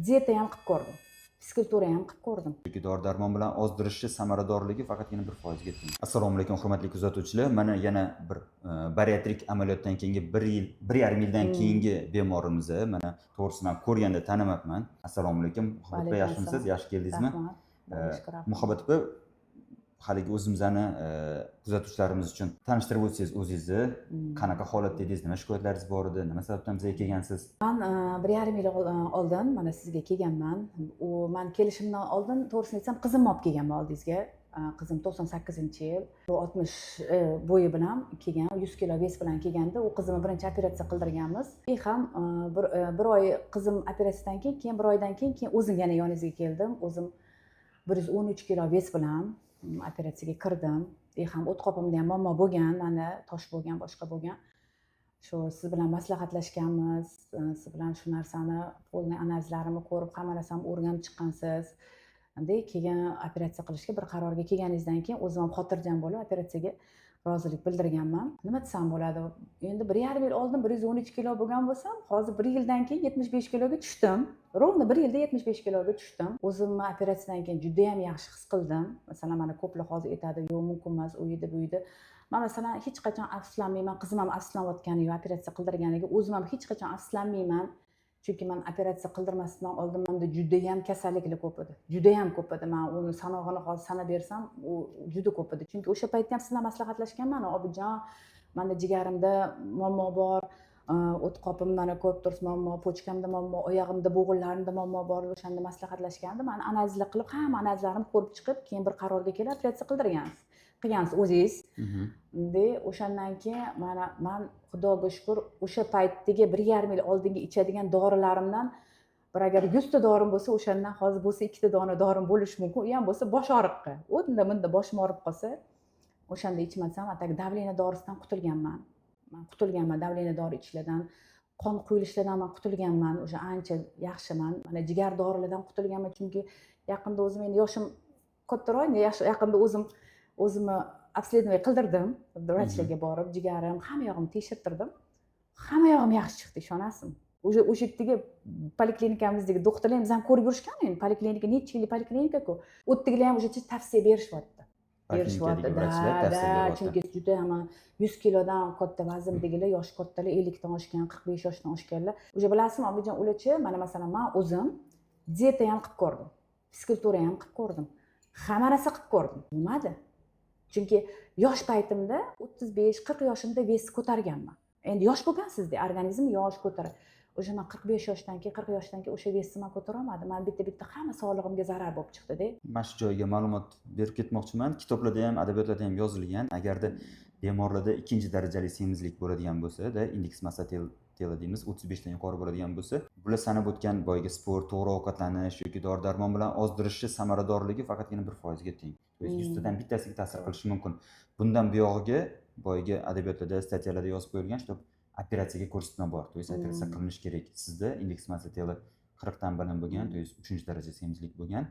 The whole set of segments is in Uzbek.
Dieta ham qilib ko'rdim. Fizikultura ham qilib ko'rdim. Chunki dori-darmon bilan ozdirishi samaradorligi faqatgina 1% ga teng. Assalomu alaykum hurmatli kuzatuvchilar. Mana yana bir bariatrik amaliyotdan keyingi 1,5 yildan keyingi bemorimiz. Mana to'g'risini ham ko'rganda tanimabman. Assalomu alaykum. Muhabbat aka, yaxshimisiz? Yaxshi keldingizmi? Muhabbat aka, haligi o'zimizni kuzatuvchilarimiz uchun tanishtirib o'tsangiz o'zingizni, qanaqa holatda edingiz, nima shikoyatlaringiz bor edi, nima sababdan bizga kelgansiz? Men 1,5 yil oldin mana sizga kelganman. Men kelishimdan oldin to'g'risini aytsam qizimni olib kelganman oldingizga. Qizim 98-yil, 60 bo'yi bilan kelgan, 100 kilo ves bilan kelganda, u qizimni birinchi operatsiya qildirganmiz. Ham bir oy qizim operatsiyadan keyin bir oydan keyin o'zim yana yoningizga keldim. O'zim 113 kilo ves bilan operatsiyaga kirdim. Ham o't qopimda ham muammo bo'lgan, mana tosh bo'lgan, boshqa bo'lgan. Shu siz bilan maslahatlashganmiz. Siz bilan shu narsani, polniy analizlarimni ko'rib, hamma narsani o'rganib chiqqansiz. Keyin operatsiya qilishga bir qarorga kelganingizdan keyin o'zim ham xotirjam bo'lib operatsiyaga rozilik bildirganman. Nima desam bo'ladi? Endi 1,5 yil oldin 113 kilo bo'lgan bo'lsam, hozir 1 yildan keyin 75 kiloga tushdim. Rovna 1 yilda 75 kiloga tushdim. O'zimni operatsiyadan keyin juda ham yaxshi his qildim. Masalan, mana ko'plar hozir aytadi, "Yo'q, mumkin emas, u yerda, bu yerda." Men masalan hech qachon afsuslanmayman. Qizim ham afsuslanayotganiga, operatsiya qildirganiga, o'zim ham hech qachon afsuslanmayman. Chunki men operatsiya qildirmasdan oldin menda juda ham kasalliklar ko'p edi. Juda ham ko'p edi. Men uni sanog'ini hozir sanab bersam, u juda ko'p edi. Chunki o'sha paytda ham siz bilan maslahatlashganman, "Obijon, menda jigarimda muammo bor, o't qopim mana ko'p tursa muammo, pochkamda muammo, oyog'imda, bo'g'inlarimda muammo bor." O'shanda maslahatlashgandim. Men analizlar qilib, hamma analizlarimni ko'rib chiqib, keyin bir qarorga kelib operatsiya qilgansiz o'zingiz. O'shandan keyin mana men Xudoga shukr, o'sha paytdagi 1,5 yil oldingi ichadigan dorilarimdan bir agar 100 ta dorim bo'lsa, o'shandan hozir bo'lsa 2 ta dona dorim bo'lishi mumkin. U ham bo'lsa bosh og'riqqa. Unda boshim og'rib qolsa, o'shanda ichmasam, atak davleniya dorisidan qutulganman. Men qutulganman davleniya dori ichishlardan, qon quyilishlardan men qutulganman. O'sha ancha yaxshiman. Mana jigar dorilardan qutulganman, chunki yaqinda o'zim endi yoshim kattaroq, yaqinda o'zimni обследование qildirdim. Vrachlarga borib, jigarim, hamma yog'imni tekshirtirdim. Hamma yog'im yaxshi chiqdi, ishonasizmi? O'sha yerdagi poliklinikamizdagi doktorlar bizdan ko'rib yurishgan endi. Poliklinika necha yillik poliklinika-ku. O'tdigilar ham o'sha tavsiya berishyapti. Chunki juda ham 100 kilodan katta vazndagilar, yoshi kattalar, 50 dan oshgan, 45 yoshdan oshganlar. O'sha bilasizmi, obijon, ularchi, mana masalan men o'zim dieta ham qilib ko'rdim. Fizikultura ham qilib ko'rdim. Hamma narsa qilib ko'rdim. Nimadi? Chunki yosh paytimda 35-40 yoshimda ves ko'targanman. Endi yosh bo'lgansizda, organizm yosh ko'taradi. O'sha men 45 yoshdan keyin, 40 yoshdan keyin o'sha vesni men ko'tara olmadim. Men bitta hamma sog'lig'imga zarar bo'lib chiqdi-da. Mana shu joyga ma'lumot berib ketmoqchiman. Kitoblarda ham, adabiyotlarda ham yozilgan. Agarda bemorlarda ikkinchi darajali semizlik bo'ladigan bo'lsa-da, indeks massa teli deymiz, 35 dan yuqori bo'ladigan bo'lsa, bular sanab o'tgan boyagi sport, to'g'ri ovqatlanish yoki dori-darmon bilan ozdirishi samaradorligi faqatgina 1% ga teng. 100 tadan bittasiga ta'sir qilishi mumkin. Bundan buyog'iga boyagi adabiyotlarda, statyalarda yozib qo'yilgan, shu operatsiyaga ko'rsatma bor. Operatsiya qilinish kerak. Sizda indeks massa teli 40 dan baland bo'lgan, 3 daraja semizlik bo'lgan.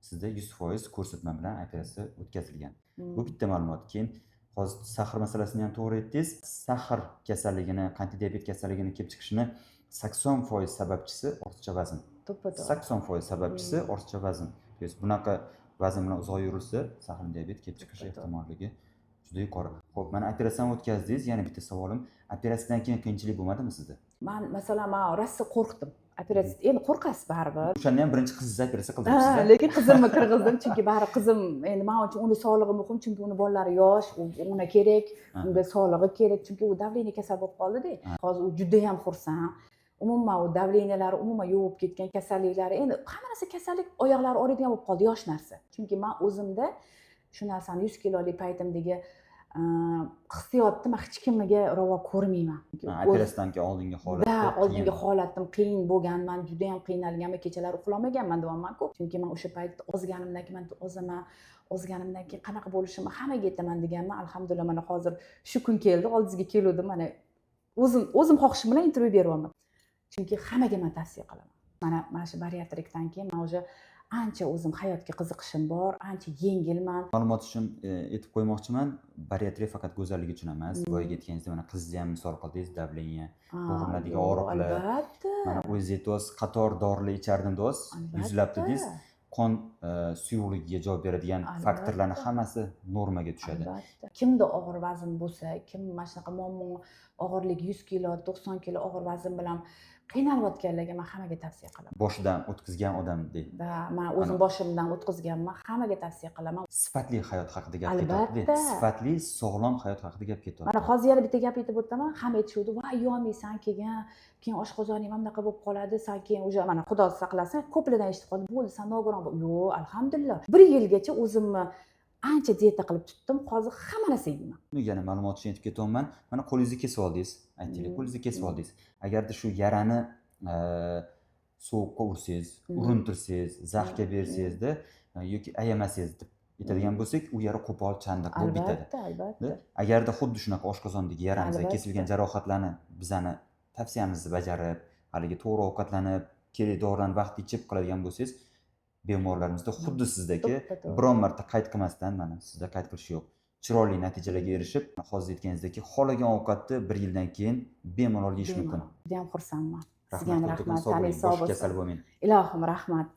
Sizda 100% ko'rsatma bilan operatsiya o'tkazilgan. Bu bitta ma'lumot. Keyin hozir sahr masalasini ham to'g'ri aytdingiz. Sahr kasalligini, qandli diabet kasalligini kelib chiqishini 80% sababchisi ortiqcha vazn. 80% sababchisi ortiqcha vazn. Bunaqa vazn bilan uzoq yurilsa, sahr diabet kelib chiqishi ehtimolligi juda yuqori. Xo'p, mana operatsiyani o'tkazdingiz. Yana bitta savolim, operatsiyadan keyin qiyinchilik bo'lmadimi sizda? Men masalan, rosa qo'rqdim. Operatsiya, endi qo'rqasiz baribir. O'shanda ham birinchi qizingizni operatsiya qildiribsiz. Lekin qizimni kirgizdim, chunki baribir qizim, endi men uchun uni sog'lig'i muhim, chunki uni bolalari yosh, unga kerak, unga sog'lig'i kerak, chunki u davleniya kasal bo'lib qoldi-da. Hozir u juda ham xursand. Umuman u davleniyalari umuman yo'qib ketgan, kasalliklari, endi hamma narsa kasallik oyoqlari og'riydigan bo'lib qoldi, yosh narsa. Chunki men o'zimda shu narsani 100 kilolik paytimdagi hissiyotni men hech kimga ravo ko'rmayman. Operatsiyadan keyin oldingi holatim qiyin bo'lgan, men juda ham qiynalganman, kechalari uxlamaganman deyapman-ku. Chunki men o'sha paytda ozganimdan keyin ozganimdan keyin qanaqa bo'lishimni hammaga aytaman deganman. Alhamdulillah, mana hozir shu kun keldi, oldingizga keldim, mana o'zim xohishim bilan intervyu beryapman. Chunki hammaga men tavsiya qilaman. Mana shu bariatrikdan keyin men уже ancha o'zim hayotga qiziqishim bor, ancha yengilman. Ma'lumot uchun aytib qo'ymoqchiman, bariatriya faqat go'zallik uchun emas. Boyaga aytganingizdek, mana qizni ham misol qildingiz, davleniya, bo'g'iradigan og'riqlar. Albatta. Mana o'zingiz do'st qator dorilar ichardim do'st. Yuzlab dedingiz. Qon suyuqligiga javob beradigan Albatta. faktorlarning hammasi normaga tushadi. Albatta. Kimda og'ir vazn bo'lsa, kim mana shunaqa og'irlik 100 kilo, 90 kilo og'ir vazn bilan qiynalayotganlarga men hammaga tavsiya qilaman. Boshidan o'tkazgan odam deydi. Va men o'zim boshimdan o'tkazganman, hammaga tavsiya qilaman. Sifatli hayot haqida gap Albatta. ketyapti. Sifatli, sog'lom hayot haqida gap ketyapti. Mana hozir yana bitta gap aytib o'taman, hamma aytishuvdi, "Voy, yeyolmaysan keyin oshqozoning ham bunaqa bo'lib qoladi, sen keyin уже mana Xudo saqlasin, ko'plardan eshitib qoldim, bo'ldi, sen nogiron bo'l." Yo'q, alhamdulillah. 1 yilgacha o'zimni ancha dieta qilib tutdim. Hozir hamma narsa yeyman. Yana ma'lumot uchun aytib ketaman. Mana qo'lingizni kesib oldingiz. Aytaylik, qo'lingizni kesib oldingiz. Agarda shu yarani sovuqqa ursangiz, urintirsangiz, zaxga bersangizda yoki ayamasangiz deb aytadigan bo'lsak, u yara qo'pol, chandiq bo'lib bitadi. Albatta. Agarda xuddi shunaqa oshqozondagi yaramizdan Albatta. kesilgan jarohatlarni bizani tavsiyamizni bajarib, haligi to'g'ri ovqatlanib, kerak dorilarni vaqtida ichib qiladigan bo'lsangiz, bemorlarimizda xuddi sizdagi To'ppa-to'g'ri. biron marta qayd qilmasdan, mana sizda qayd qilish yo'q, chiroyli natijalarga erishib, hozir aytganingizdek, xohlagan ovqatni 1 yildan keyin bemalol yeyish mumkin. Juda ham xursandman. Sizga Rahmat, ham kattakon rahmat. sog' bo'ling, Tani sog' boshqa kasal bo'lsin. bo'lmang. Ilohim rahmat.